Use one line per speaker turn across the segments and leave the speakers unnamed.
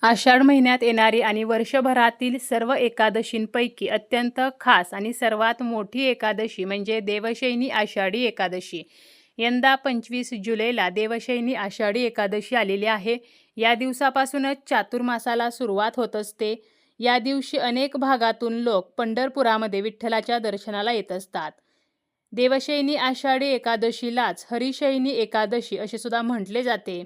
आषाढ महिन्यात येणारी आणि वर्षभरातील सर्व एकादशींपैकी अत्यंत खास आणि सर्वात मोठी एकादशी म्हणजे देवशयनी आषाढी एकादशी. यंदा 25 जुलैला देवशयनी आषाढी एकादशी आलेली आहे. या दिवसापासूनच चातुर्मासाला सुरुवात होत असते. या दिवशी अनेक भागातून लोक पंढरपुरामध्ये विठ्ठलाच्या दर्शनाला येत असतात. देवशयनी आषाढी एकादशीलाच हरिशयनी एकादशी असे सुद्धा म्हटले जाते.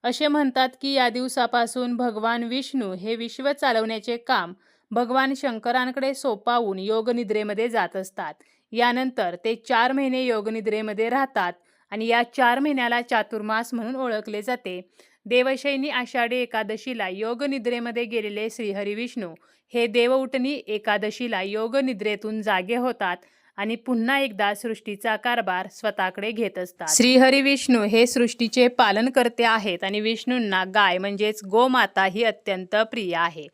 असे म्हणतात की या दिवसापासून भगवान विष्णू हे विश्व चालवण्याचे काम भगवान शंकरांकडे सोपावून योगनिद्रेमध्ये जात असतात. यानंतर ते 4 महिने योगनिद्रेमध्ये राहतात आणि या 4 महिन्याला चातुर्मास म्हणून ओळखले जाते. देवशयनी आषाढी एकादशीला योगनिद्रेमध्ये गेलेले श्रीहरी विष्णू हे देवउठणी एकादशीला योगनिद्रेतून जागे होतात आणि पुन्हा एकदा सृष्टीचा कारभार स्वतःकडे घेत असतात. श्रीहरी विष्णू हे सृष्टीचे पालन करते आहेत आणि विष्णूंना गाय म्हणजेच गोमाता ही अत्यंत प्रिय आहे.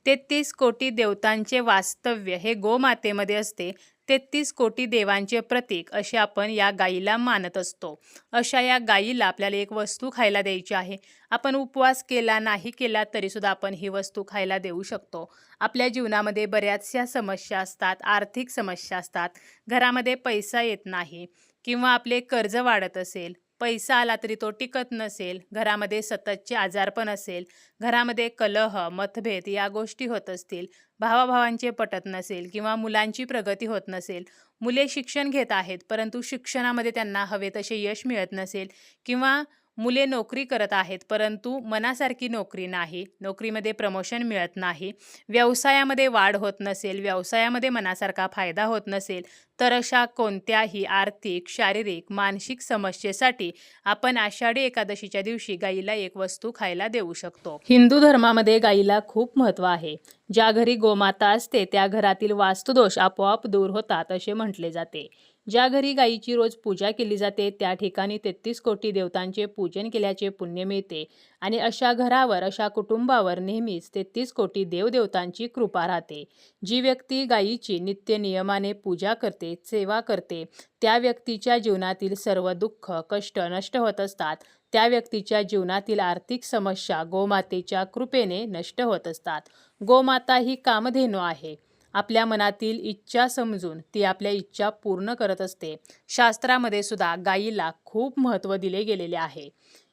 33 कोटी देवतांचे वास्तव्य हे गोमातेमध्ये असते. 33 कोटी देवांचे प्रतीक असे आपण या गायीला मानत असतो. अशा या गायीला आपल्याला एक वस्तू खायला द्यायची आहे. आपण उपवास केला नाही केला तरी सुद्धा आपण ही वस्तू खायला देऊ शकतो. आपल्या जीवनामध्ये बऱ्याचशा समस्या असतात, आर्थिक समस्या असतात, घरामध्ये पैसा येत नाही किंवा आपले कर्ज वाढत असेल, पैसा आला तरी तो टिकत नसेल, घरामध्ये सततचे आजारपण असेल, घरामध्ये कलह, मतभेद या गोष्टी होत असतील, भावाभावांचे पटत नसेल किंवा मुलांची प्रगती होत नसेल, मुले शिक्षण घेत आहेत परंतु शिक्षणामध्ये त्यांना हवे तसे यश मिळत नसेल किंवा मुले नोकरी करत आहेत परंतु मनासारखी नोकरी नाही, नोकरीमध्ये प्रमोशन मिळत नाही, व्यवसायामध्ये वाढ होत नसेल, व्यवसायामध्ये मनासारखा फायदा होत नसेल, तर अशा कोणत्याही आर्थिक, शारीरिक, मानसिक समस्येसाठी आपण आषाढी एकादशीच्या दिवशी गायीला एक वस्तू खायला देऊ शकतो. हिंदू धर्मामध्ये गायीला खूप महत्त्व आहे. ज्या घरी गोमाता असते त्या घरातील वास्तुदोष आपोआप दूर होतात असे म्हटले जाते. ज्या घरी गायीची रोज पूजा केली जाते त्या ठिकाणी 33 कोटी देवतांचे पूजन केल्याचे पुण्य मिळते आणि अशा घरावर, अशा कुटुंबावर नेहमीच 33 कोटी देवदेवतांची कृपा राहते. जी व्यक्ती गायीची नित्य नियमाने पूजा करते, सेवा करते, त्या व्यक्तीच्या जीवनातील सर्व दुःख, कष्ट नष्ट होत असतात. त्या व्यक्तीच्या जीवनातील आर्थिक समस्या गोमातेच्या कृपेने नष्ट होत असतात. गोमाता ही कामधेनू आहे. आपल्या मनातील इच्छा समजून ती आपल्या इच्छा पूर्ण करत असते. शास्त्रामध्ये सुद्धा गायीला खूप महत्त्व दिले गेलेले आहे.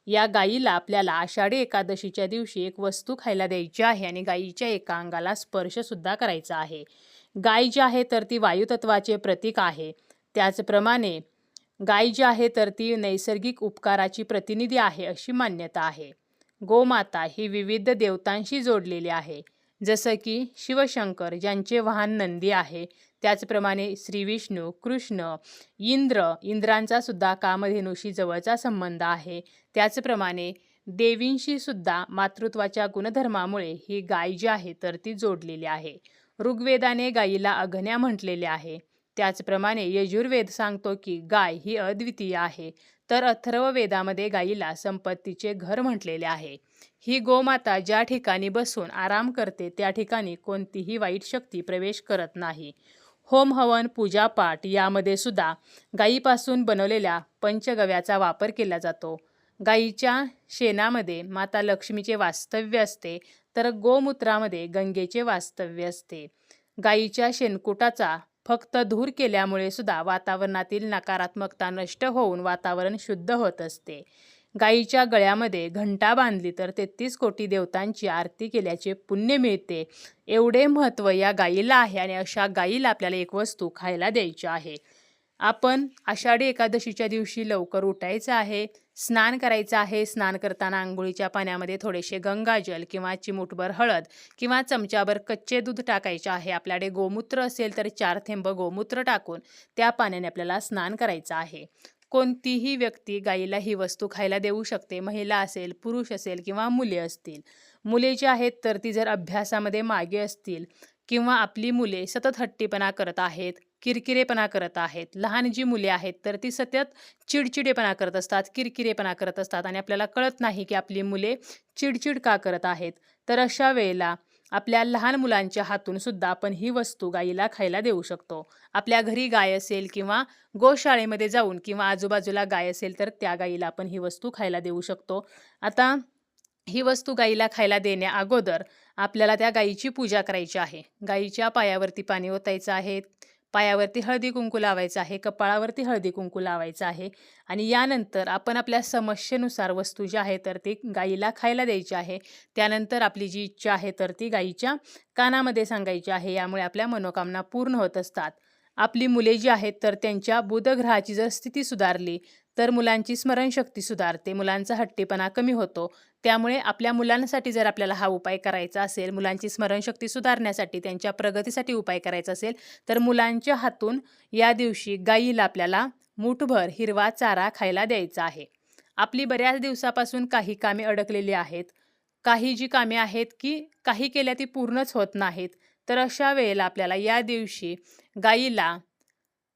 या गायीला आपल्याला आषाढी एकादशीच्या दिवशी एक वस्तू खायला द्यायची आहे आणि गायीच्या एका अंगाला स्पर्श सुद्धा करायचा आहे. गाय जी आहे तर ती वायुतत्वाचे प्रतीक आहे. त्याचप्रमाणे गाय जी आहे तर ती नैसर्गिक उपकाराची प्रतिनिधी आहे अशी मान्यता आहे. गोमाता ही विविध देवतांशी जोडलेली आहे. जसं की शिवशंकर ज्यांचे वाहन नंदी आहे, त्याचप्रमाणे श्री विष्णू, कृष्ण, इंद्रांचा सुद्धा कामधेनूशी जवळचा संबंध आहे. त्याचप्रमाणे देवींशी सुद्धा मातृत्वाच्या गुणधर्मामुळे ही गाय जी आहे तर ती जोडलेली आहे. ऋग्वेदाने गायीला अघन्या म्हटलेले आहे. त्याचप्रमाणे यजुर्वेद सांगतो की गाय ही अद्वितीय आहे. तर अथर्ववेदामध्ये गायीला संपत्तीचे घर म्हटलेले आहे. ही गोमाता ज्या ठिकाणी बसून आराम करते त्या ठिकाणी कोणतीही वाईट शक्ती प्रवेश करत नाही. होम हवन, पूजापाठ यामध्ये सुद्धा गायीपासून बनवलेल्या पंचगव्याचा वापर केला जातो. गायीच्या शेणामध्ये माता लक्ष्मीचे वास्तव्य असते तर गोमूत्रामध्ये गंगेचे वास्तव्य असते. गायीच्या शेणकुटाचा फक्त धूर केल्यामुळे सुद्धा वातावरणातील नकारात्मकता नष्ट होऊन वातावरण शुद्ध होत असते. गायीच्या गळ्यामध्ये घंटा बांधली तर 33 कोटी देवतांची आरती केल्याचे पुण्य मिळते. एवढे महत्त्व या गायीला आहे आणि अशा गायीला आपल्याला एक वस्तू खायला द्यायची आहे. आपण आषाढी एकादशीच्या दिवशी लवकर उठायचं आहे, स्नान करायचं आहे. स्नान करताना अंघोळीच्या पाण्यामध्ये थोडेसे गंगाजल किंवा चिमूटभर हळद किंवा चमच्याभर कच्चे दूध टाकायचे आहे. आपल्याकडे गोमूत्र असेल तर 4 थेंब गोमूत्र टाकून त्या पाण्याने आपल्याला स्नान करायचं आहे. कोणतीही व्यक्ती गायीला ही वस्तू खायला देऊ शकते. महिला असेल, पुरुष असेल किंवा मुले असतील. मुले जी आहेत तर ती जर अभ्यासामध्ये मागे असतील किंवा आपली मुले सतत हट्टीपणा करत आहेत, किरकिरेपणा करत आहेत, लहान जी मुले आहेत तर ती सतत चिडचिडेपणा करत असतात, किरकिरेपणा करत असतात आणि आपल्याला कळत नाही की आपली मुले चिडचिड का करत आहेत. तर अशा वेळेला आपल्या लहान मुलांच्या हातून सुद्धा आपण ही वस्तू गायीला खायला देऊ शकतो. आपल्या घरी गाय असेल किंवा गोशाळेमध्ये जाऊन किंवा आजूबाजूला गाय असेल तर त्या गायीला आपण ही वस्तू खायला देऊ शकतो. आता ही वस्तू गाईला खायला देण्या अगोदर आपल्याला त्या गाईची पूजा करायची आहे. गाईच्या पायावरती पाणी ओतायचं आहे. पायावरती हळदी-कुंकू लावायचं आहे. कपाळावरती हळदी-कुंकू लावायचं आहे आणि यानंतर आपण आपल्या समस्येनुसार वस्तू जी आहे तर ती गाईला खायला द्यायची आहे. त्यानंतर आपली जी इच्छा आहे तर ती गाईच्या कानामध्ये सांगायची आहे. यामुळे आपल्या मनोकामना पूर्ण होत असतात. आपली मुले जी आहेत तर त्यांच्या बुधग्रहाची जर स्थिती सुधारली तर मुलांची स्मरणशक्ती सुधारते. मुलांचा हट्टीपणा कमी होतो. त्यामुळे आपल्या मुलांसाठी जर आपल्याला हा उपाय करायचा असेल, मुलांची स्मरणशक्ती सुधारण्यासाठी, त्यांच्या प्रगतीसाठी उपाय करायचा असेल, तर मुलांच्या हातून या दिवशी गाईला आपल्याला मूठभर हिरवा चारा खायला द्यायचा आहे. आपली बऱ्याच दिवसापासून काही कामे अडकलेली आहेत. काही जी कामे आहेत, की काही केल्या ती पूर्णच होत नाहीत. तर अशा वेळेला आपल्याला या दिवशी गाईला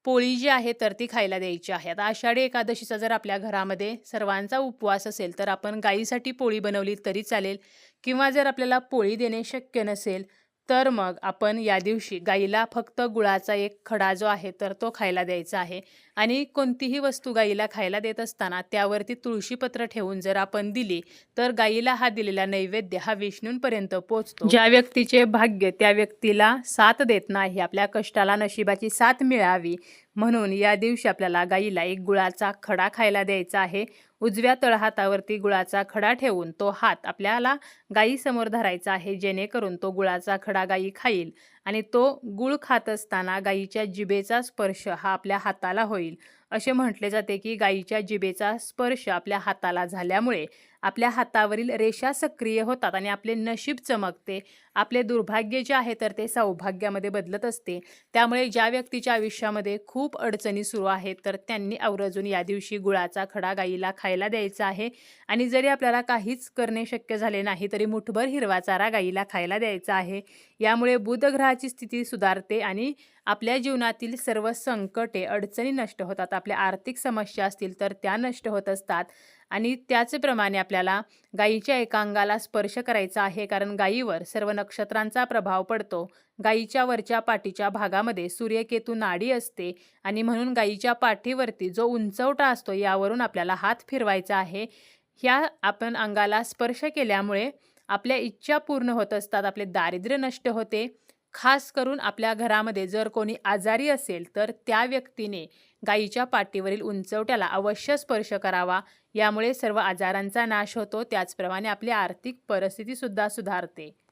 पोळी जी आहे तर ती खायला द्यायची आहे. आता आषाढी एकादशीचा जर आपल्या घरामध्ये सर्वांचा उपवास असेल तर आपण गाईसाठी पोळी बनवली तरी चालेल किंवा जर आपल्याला पोळी देणे शक्य नसेल तर मग आपण या दिवशी गाईला फक्त गुळाचा एक खडा जो आहे तर तो खायला द्यायचा आहे. आणि कोणतीही वस्तू गाईला खायला देत असताना त्यावरती तुळशीपत्र ठेवून जर आपण दिली तर गाईला हा दिलेला नैवेद्य हा विष्णूंपर्यंत पोहोचतो. ज्या व्यक्तीचे भाग्य त्या व्यक्तीला साथ देत नाही, आपल्या कष्टाला नशिबाची साथ मिळावी म्हणून या दिवशी आपल्याला गाईला एक गुळाचा खडा खायला द्यायचा आहे. उजव्या तळहातावरती गुळाचा खडा ठेवून तो हात आपल्याला गाईसमोर धरायचा आहे, जेणेकरून तो गुळाचा खडा गाई खाईल आणि तो गुळ खात असताना गाईच्या जिभेचा स्पर्श हा आपल्या हाताला होईल. असे म्हटले जाते की गाईच्या जिभेचा स्पर्श आपल्या हाताला झाल्यामुळे आपल्या हातावरील रेषा सक्रिय होतात आणि आपले नशीब चमकते. आपले दुर्भाग्य जे आहे तर ते सौभाग्यामध्ये बदलत असते. त्यामुळे ज्या व्यक्तीच्या आयुष्यामध्ये खूप अडचणी सुरू आहेत तर त्यांनी आवर्जून या दिवशी गुळाचा खडा गाईला खायला द्यायचा आहे. आणि जरी आपल्याला काहीच करणे शक्य झाले नाही तरी मुठभर हिरवा चारा गाईला खायला द्यायचा आहे. यामुळे बुधग्रहाची स्थिती सुधारते आणि आपल्या जीवनातील सर्व संकटे, अडचणी नष्ट होतात. आपल्या आर्थिक समस्या असतील तर त्या नष्ट होत असतात. आणि त्याचप्रमाणे आपल्याला गायीच्या एका अंगाला स्पर्श करायचा आहे, कारण गायीवर सर्व नक्षत्रांचा प्रभाव पडतो. गायीच्या वरच्या पाठीच्या भागामध्ये सूर्यकेतू नाडी असते आणि म्हणून गायीच्या पाठीवरती जो उंचवटा असतो यावरून आपल्याला हात फिरवायचा आहे. ह्या आपण अंगाला स्पर्श केल्यामुळे आपल्या इच्छा पूर्ण होत असतात, आपले दारिद्र्य नष्ट होते. खास करून आपल्या घरामध्ये जर कोणी आजारी असेल तर त्या व्यक्तीने गायीच्या पाठीवरील उंचवट्याला अवश्य स्पर्श करावा. यामुळे सर्व आजारांचा नाश होतो. त्याचप्रमाणे आपली आर्थिक परिस्थिती सुद्धा सुधारते.